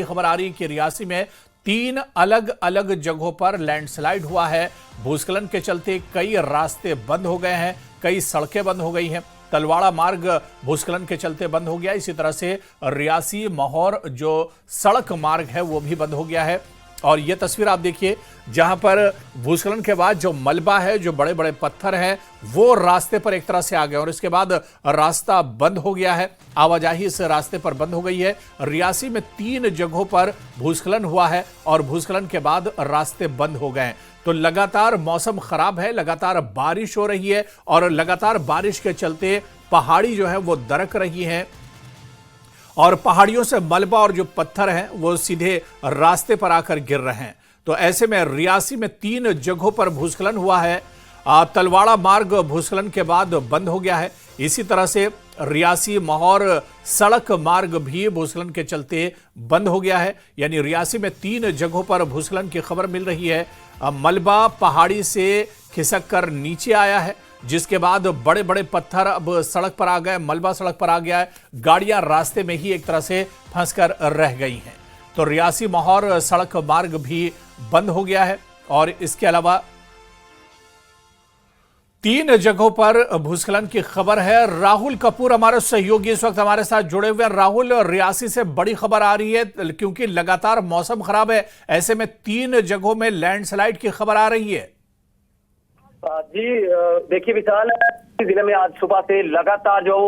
खबर आ रही कि रियासी में 3 अलग अलग जगहों पर लैंडस्लाइड हुआ है। भूस्खलन के चलते कई रास्ते बंद हो गए हैं, कई सड़कें बंद हो गई हैं। तलवाड़ा मार्ग भूस्खलन के चलते बंद हो गया। इसी तरह से रियासी महौर जो सड़क मार्ग है वो भी बंद हो गया है। और ये तस्वीर आप देखिए, जहां पर भूस्खलन के बाद जो मलबा है, जो बड़े बड़े पत्थर हैं, वो रास्ते पर एक तरह से आ गए और इसके बाद रास्ता बंद हो गया है। आवाजाही इस रास्ते पर बंद हो गई है। रियासी में 3 जगहों पर भूस्खलन हुआ है और भूस्खलन के बाद रास्ते बंद हो गए। तो लगातार मौसम खराब है, लगातार बारिश हो रही है और लगातार बारिश के चलते पहाड़ी जो है वो दरक रही है और पहाड़ियों से मलबा और जो पत्थर हैं वो सीधे रास्ते पर आकर गिर रहे हैं। तो ऐसे में रियासी में 3 जगहों पर भूस्खलन हुआ है। तलवाड़ा मार्ग भूस्खलन के बाद बंद हो गया है। इसी तरह से रियासी महौर सड़क मार्ग भी भूस्खलन के चलते बंद हो गया है। यानी रियासी में 3 जगहों पर भूस्खलन की खबर मिल रही है। मलबा पहाड़ी से खिसक कर नीचे आया है, जिसके बाद बड़े बड़े पत्थर अब सड़क पर आ गए, मलबा सड़क पर आ गया है। गाड़ियां रास्ते में ही एक तरह से फंसकर रह गई हैं। तो रियासी महौर सड़क मार्ग भी बंद हो गया है। और इसके अलावा 3 जगहों पर भूस्खलन की खबर है। राहुल कपूर हमारे सहयोगी इस वक्त हमारे साथ जुड़े हुए हैं। राहुल, रियासी से बड़ी खबर आ रही है क्योंकि लगातार मौसम खराब है, ऐसे में 3 जगहों में लैंडस्लाइड की खबर आ रही है। जी देखिए विशाल, जिले में आज सुबह से लगातार जो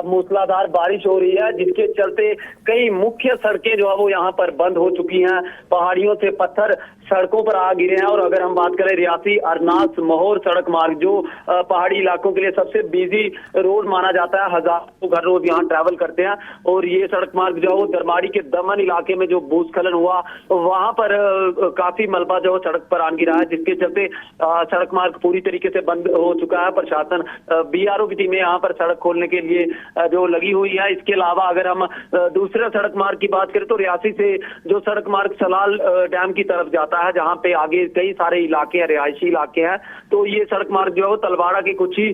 मूसलाधार बारिश हो रही है, जिसके चलते कई मुख्य सड़कें जो है वो यहाँ पर बंद हो चुकी हैं। पहाड़ियों से पत्थर सड़कों पर आ गिरे हैं। और अगर हम बात करें रियासी अरनास महौर सड़क मार्ग, जो पहाड़ी इलाकों के लिए सबसे बिजी रोड माना जाता है, हजारों घर रोज यहाँ ट्रैवल करते हैं। और ये सड़क मार्ग जो है दरमाड़ी के दमन इलाके में जो भूस्खलन हुआ वहां पर काफी मलबा जो सड़क पर आ गिरा है, जिसके चलते सड़क मार्ग पूरी तरीके से बंद हो चुका है। प्रशासन बीआरओ की टीमें यहाँ पर सड़क खोलने के लिए जो लगी हुई है। इसके अलावा अगर हम दूसरे सड़क मार्ग की बात करें तो रियासी से जो सड़क मार्ग सलाल डैम की तरफ जाता है, जहां पे आगे कई सारे इलाके हैं, रिहायशी इलाके हैं, तो ये सड़क मार्ग जो है तलवाड़ा की कुछ ही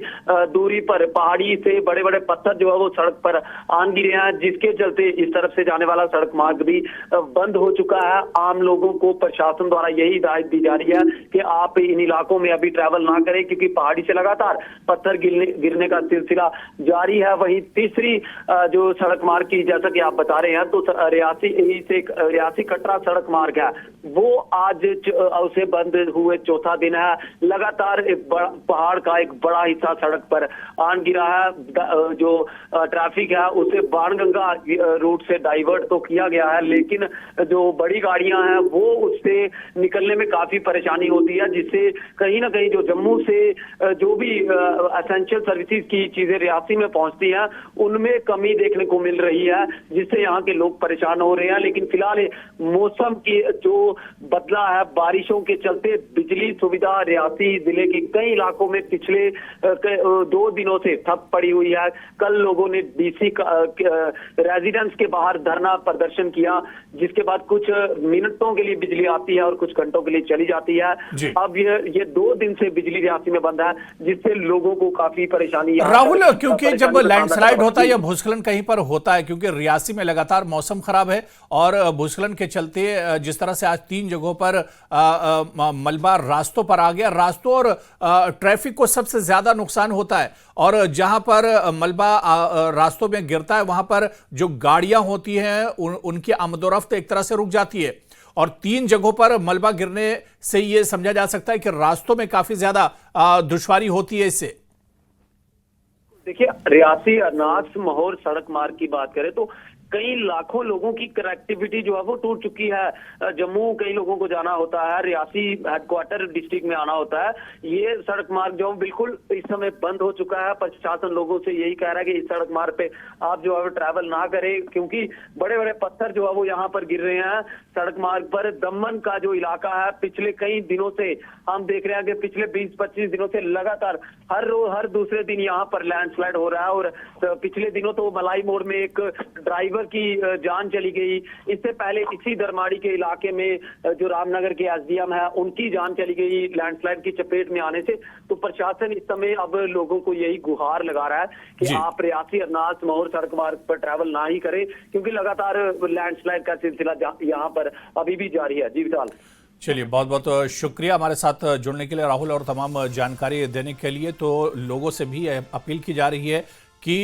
दूरी पर पहाड़ी से बड़े बड़े पत्थर जो है वो सड़क पर आन गिरे हैं, जिसके चलते इस तरफ से जाने वाला सड़क मार्ग भी बंद हो चुका है। आम लोगों को प्रशासन द्वारा यही हिदायत दी जा रही है कि आप इन इलाकों में अभी ट्रैवल ना करें, क्योंकि पहाड़ी से लगातार पत्थर गिरने का सिलसिला जारी है। वहीं तीसरी जो सड़क मार्ग की, जैसा कि आप बता रहे हैं, तो रियासी कटरा सड़क मार्ग है, वो आज उसे बंद हुए चौथा दिन है। लगातार पहाड़ का एक बड़ा हिस्सा सड़क पर आन गिरा है। जो ट्रैफिक है उसे बाणगंगा रूट से डाइवर्ट तो किया गया है, लेकिन जो बड़ी गाड़ियां हैं वो उससे निकलने में काफी परेशानी होती है, जिससे कहीं ना कहीं जो जम्मू से जो भी एसेंशियल सर्विसेज की चीजें रियासी में पहुंचती हैं उनमें कमी देखने को मिल रही है, जिससे यहाँ के लोग परेशान हो रहे हैं। लेकिन फिलहाल मौसम की जो बदला है, बारिशों के चलते बिजली सुविधा रियासी जिले के कई इलाकों में पिछले 2 दिनों से ठप पड़ी हुई है। कल लोगों ने डीसी रेजिडेंस के बाहर धरना प्रदर्शन किया, जिसके बाद कुछ मिनटों के लिए बिजली आती है और कुछ घंटों के लिए चली जाती है। अब ये 2 दिन से बिजली रियासी में बंद है, जिससे लोगों को काफी परेशानी है। राहुल, क्योंकि जब लैंडस्लाइड होता है या भूस्खलन कहीं पर होता है, क्योंकि रियासी में लगातार मौसम खराब है और भूस्खलन के चलते जिस तरह से आज 3 जगहों पर मलबा रास्तों पर आ गया, रास्तों और ट्रैफिक को सबसे ज्यादा नुकसान होता है। और जहां पर मलबा रास्तों में गिरता है वहां पर जो गाड़ियां होती हैं उनकी आमदोरफ्त एक तरह से रुक जाती है। और 3 जगहों पर मलबा गिरने से यह समझा जा सकता है कि रास्तों में काफी ज्यादा दुश्वारी होती है इससे। देखिए, रियासी अरनास महौर सड़क मार्ग की बात करें तो कई लाखों लोगों की कनेक्टिविटी जो है वो टूट चुकी है। जम्मू कई लोगों को जाना होता है, रियासी हेडक्वार्टर डिस्ट्रिक्ट में आना होता है। ये सड़क मार्ग जो बिल्कुल इस समय बंद हो चुका है। प्रशासन लोगों से यही कह रहा है कि इस सड़क मार्ग पे आप जो है ट्रैवल ना करें, क्योंकि बड़े बड़े पत्थर जो है वो यहाँ पर गिर रहे हैं सड़क मार्ग पर। दमन का जो इलाका है, पिछले कई दिनों से हम देख रहे हैं कि पिछले 20-25 दिनों से लगातार हर दूसरे दिन यहाँ पर लैंडस्लाइड हो रहा है। और पिछले दिनों तो मलाई मोड़ में एक ड्राइवर ड्राइवर की जान चली गई। इससे पहले इसी दरमाड़ी के इलाके में जो रामनगर के एसडीएम है उनकी जान चली गई लैंडस्लाइड की चपेट में आने से। तो प्रशासन इस समय अब लोगों को यही गुहार लगा रहा है कि आप रियासी अरनास महौर सड़क मार्ग पर ट्रैवल ना ही करें, क्योंकि लगातार लैंडस्लाइड का सिलसिला यहाँ पर अभी भी जारी है। जी विशाल। चलिए, बहुत बहुत शुक्रिया हमारे साथ जुड़ने के लिए राहुल, और तमाम जानकारी देने के लिए। तो लोगों से भी अपील की जा रही है कि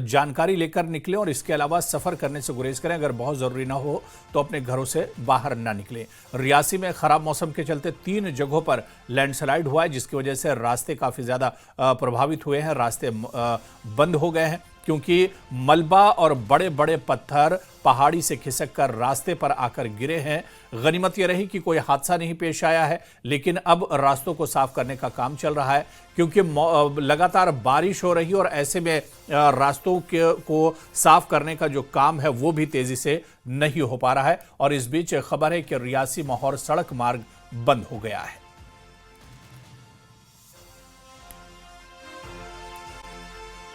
जानकारी लेकर निकलें और इसके अलावा सफ़र करने से गुरेज करें। अगर बहुत ज़रूरी ना हो तो अपने घरों से बाहर ना निकलें। रियासी में ख़राब मौसम के चलते 3 जगहों पर लैंडस्लाइड हुआ है, जिसकी वजह से रास्ते काफ़ी ज़्यादा प्रभावित हुए हैं, रास्ते बंद हो गए हैं, क्योंकि मलबा और बड़े बड़े पत्थर पहाड़ी से खिसक कर रास्ते पर आकर गिरे हैं। गनीमत यह रही कि कोई हादसा नहीं पेश आया है, लेकिन अब रास्तों को साफ करने का काम चल रहा है, क्योंकि लगातार बारिश हो रही है और ऐसे में रास्तों को साफ करने का जो काम है वो भी तेजी से नहीं हो पा रहा है। और इस बीच खबर है कि रियासी महौर सड़क मार्ग बंद हो गया है।